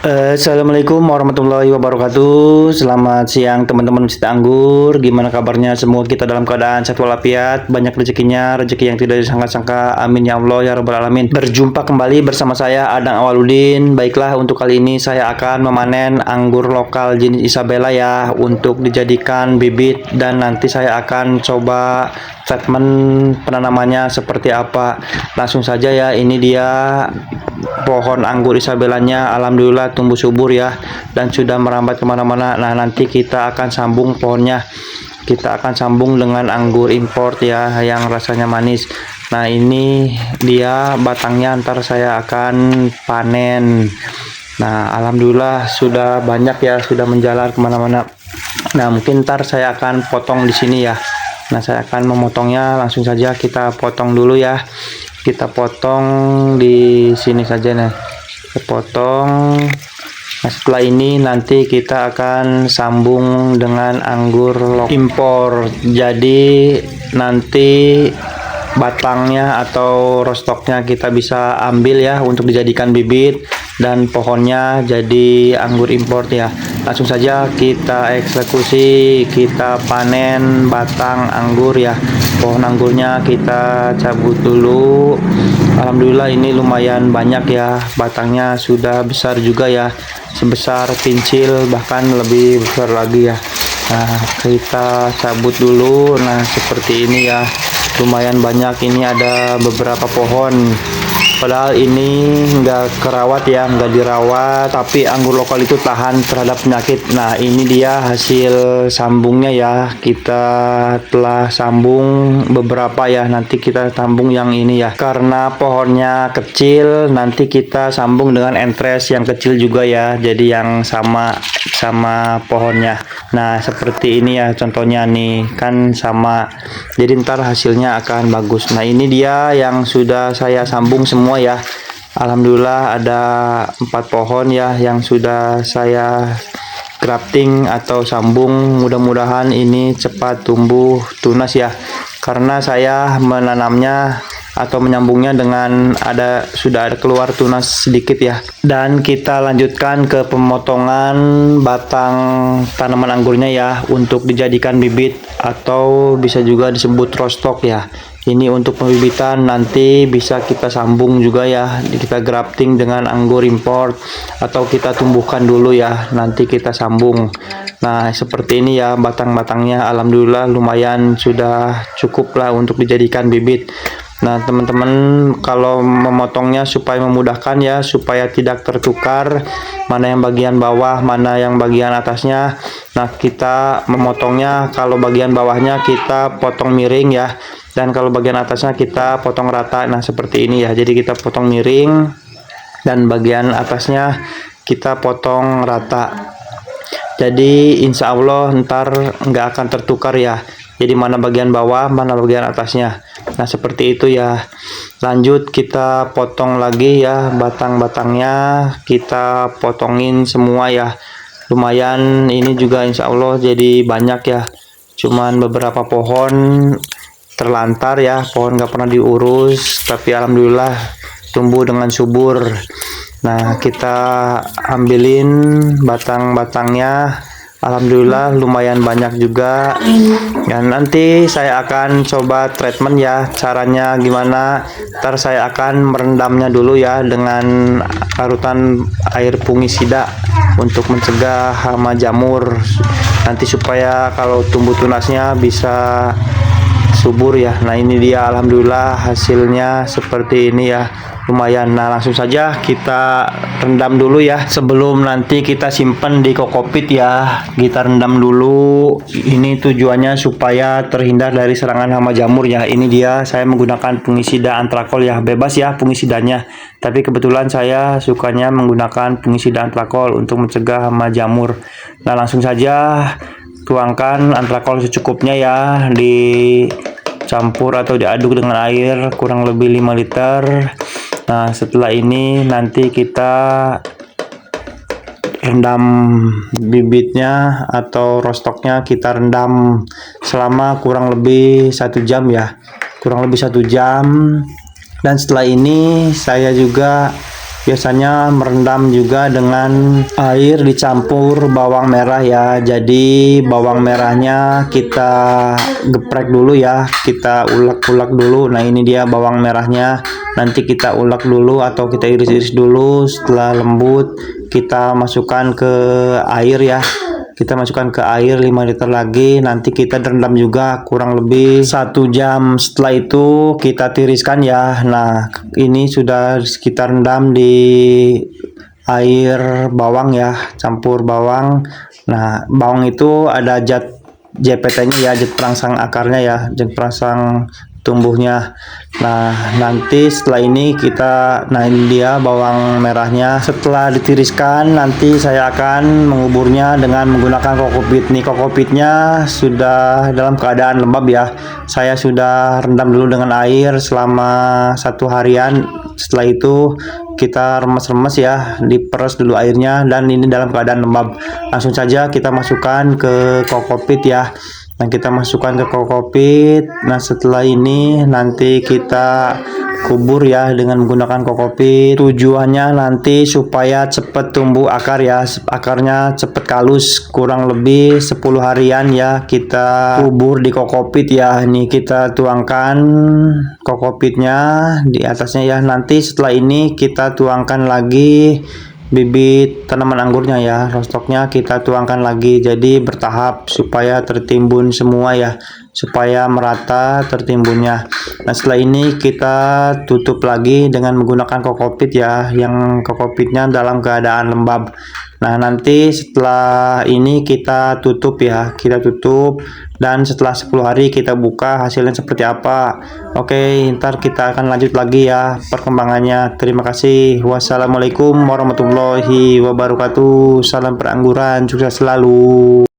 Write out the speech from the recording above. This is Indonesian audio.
Assalamualaikum warahmatullahi wabarakatuh. Selamat siang teman-teman pecinta anggur. Gimana kabarnya? Semua kita dalam keadaan sehat walafiat, banyak rezekinya, rezeki yang tidak disangka-sangka. Amin ya Allah ya rabbal alamin. Berjumpa kembali bersama saya Adang Awaludin. Baiklah, untuk kali ini saya akan memanen anggur lokal jenis Isabella ya, untuk dijadikan bibit, dan nanti saya akan coba treatment penanamannya seperti apa. Langsung saja ya, ini dia pohon anggur Isabellanya. Alhamdulillah tumbuh subur ya, dan sudah merambat kemana-mana. Nah, nanti kita akan sambung pohonnya, kita akan sambung dengan anggur import ya, yang rasanya manis. Nah, ini dia batangnya, ntar saya akan panen. Nah, alhamdulillah sudah banyak ya, sudah menjalar kemana-mana. Nah, mungkin ntar saya akan potong di sini ya. Nah, saya akan memotongnya. Langsung saja kita potong dulu ya. Kita potong di sini saja nih. Kita potong. Nah, setelah ini nanti kita akan sambung dengan anggur impor. Jadi nanti batangnya atau rostoknya kita bisa ambil ya untuk dijadikan bibit, dan pohonnya jadi anggur import ya. Langsung saja kita eksekusi, kita panen batang anggur ya. Pohon anggurnya kita cabut dulu. Alhamdulillah ini lumayan banyak ya, batangnya sudah besar juga ya, sebesar pincil, bahkan lebih besar lagi ya. Nah, kita cabut dulu. Nah, seperti ini ya, lumayan banyak. Ini ada beberapa pohon, padahal ini nggak kerawat ya, nggak dirawat, tapi anggur lokal itu tahan terhadap penyakit. Nah, ini dia hasil sambungnya ya, kita telah sambung beberapa ya, nanti kita sambung yang ini ya, karena pohonnya kecil nanti kita sambung dengan entres yang kecil juga ya, jadi yang sama pohonnya. Nah, seperti ini ya contohnya nih, kan sama, jadi ntar hasilnya akan bagus. Nah, ini dia yang sudah saya sambung semua ya. Alhamdulillah ada 4 pohon ya yang sudah saya grafting atau sambung. Mudah-mudahan ini cepat tumbuh tunas ya, karena saya menanamnya atau menyambungnya dengan sudah ada keluar tunas sedikit ya. Dan kita lanjutkan ke pemotongan batang tanaman anggurnya ya, untuk dijadikan bibit atau bisa juga disebut rostok ya. Ini untuk pembibitan, nanti bisa kita sambung juga ya, kita grafting dengan anggur import, atau kita tumbuhkan dulu ya, nanti kita sambung. Nah, seperti ini ya batang-batangnya. Alhamdulillah lumayan sudah cukup lah untuk dijadikan bibit. Nah, teman-teman, kalau memotongnya supaya memudahkan ya, supaya tidak tertukar mana yang bagian bawah, mana yang bagian atasnya. Nah, kita memotongnya, kalau bagian bawahnya kita potong miring ya, dan kalau bagian atasnya kita potong rata. Nah, seperti ini ya, jadi kita potong miring dan bagian atasnya kita potong rata. Jadi insya Allah ntar nggak akan tertukar ya, jadi mana bagian bawah mana bagian atasnya. Nah, seperti itu ya. Lanjut kita potong lagi ya, batang-batangnya kita potongin semua ya. Lumayan ini juga insya Allah jadi banyak ya, cuman beberapa pohon terlantar ya, pohon nggak pernah diurus, tapi alhamdulillah tumbuh dengan subur. Nah, kita ambilin batang-batangnya. Alhamdulillah lumayan banyak juga. Dan nanti saya akan coba treatment ya, caranya gimana. Ntar saya akan merendamnya dulu ya dengan larutan air fungisida untuk mencegah hama jamur, nanti supaya kalau tumbuh tunasnya bisa subur ya. Nah, ini dia alhamdulillah hasilnya seperti ini ya, lumayan. Nah, langsung saja kita rendam dulu ya, sebelum nanti kita simpan di kokopit ya, kita rendam dulu. Ini tujuannya supaya terhindar dari serangan hama jamur ya. Ini dia, saya menggunakan fungisida antrakol ya, bebas ya fungisidanya, tapi kebetulan saya sukanya menggunakan fungisida antrakol untuk mencegah hama jamur. Nah, langsung saja tuangkan antrakol secukupnya ya, dicampur atau diaduk dengan air kurang lebih 5 liter. Nah, setelah ini nanti kita rendam bibitnya atau rostoknya, kita rendam selama kurang lebih 1 jam ya, kurang lebih 1 jam. Dan setelah ini saya juga biasanya merendam juga dengan air dicampur bawang merah ya. Jadi bawang merahnya kita geprek dulu ya, kita ulek-ulek dulu. Nah ini dia bawang merahnya, nanti kita ulek dulu atau kita iris-iris dulu. Setelah lembut kita masukkan ke air ya, kita masukkan ke air 5 liter lagi, nanti kita rendam juga kurang lebih 1 jam. Setelah itu kita tiriskan ya. Nah ini sudah kita rendam di air bawang ya, campur bawang. Nah bawang itu ada JPT-nya ya, zat perangsang akarnya ya, zat perangsang tumbuhnya. Nah nanti setelah ini nah ini dia bawang merahnya. Setelah ditiriskan nanti saya akan menguburnya dengan menggunakan kokopit. Nih kokopitnya sudah dalam keadaan lembab ya, saya sudah rendam dulu dengan air selama 1 harian. Setelah itu kita remes-remes ya, diperes dulu airnya, dan ini dalam keadaan lembab. Langsung saja kita masukkan ke kokopit ya. Nah kita masukkan ke kokopit. Nah setelah ini nanti kita kubur ya dengan menggunakan kokopit. Tujuannya nanti supaya cepat tumbuh akar ya, akarnya cepat kalus. Kurang lebih 10 harian ya kita kubur di kokopit ya. Ini kita tuangkan kokopitnya di atasnya ya. Nanti setelah ini kita tuangkan lagi bibit tanaman anggurnya ya, rostoknya kita tuangkan lagi, jadi bertahap supaya tertimbun semua ya, supaya merata tertimbunnya. Nah setelah ini kita tutup lagi dengan menggunakan kokopit ya, yang kokopitnya dalam keadaan lembab. Nah nanti setelah ini kita tutup ya, kita tutup, dan setelah 10 hari kita buka hasilnya seperti apa. Oke, ntar kita akan lanjut lagi ya perkembangannya. Terima kasih. Wassalamualaikum warahmatullahi wabarakatuh. Salam perangguran, sukses selalu.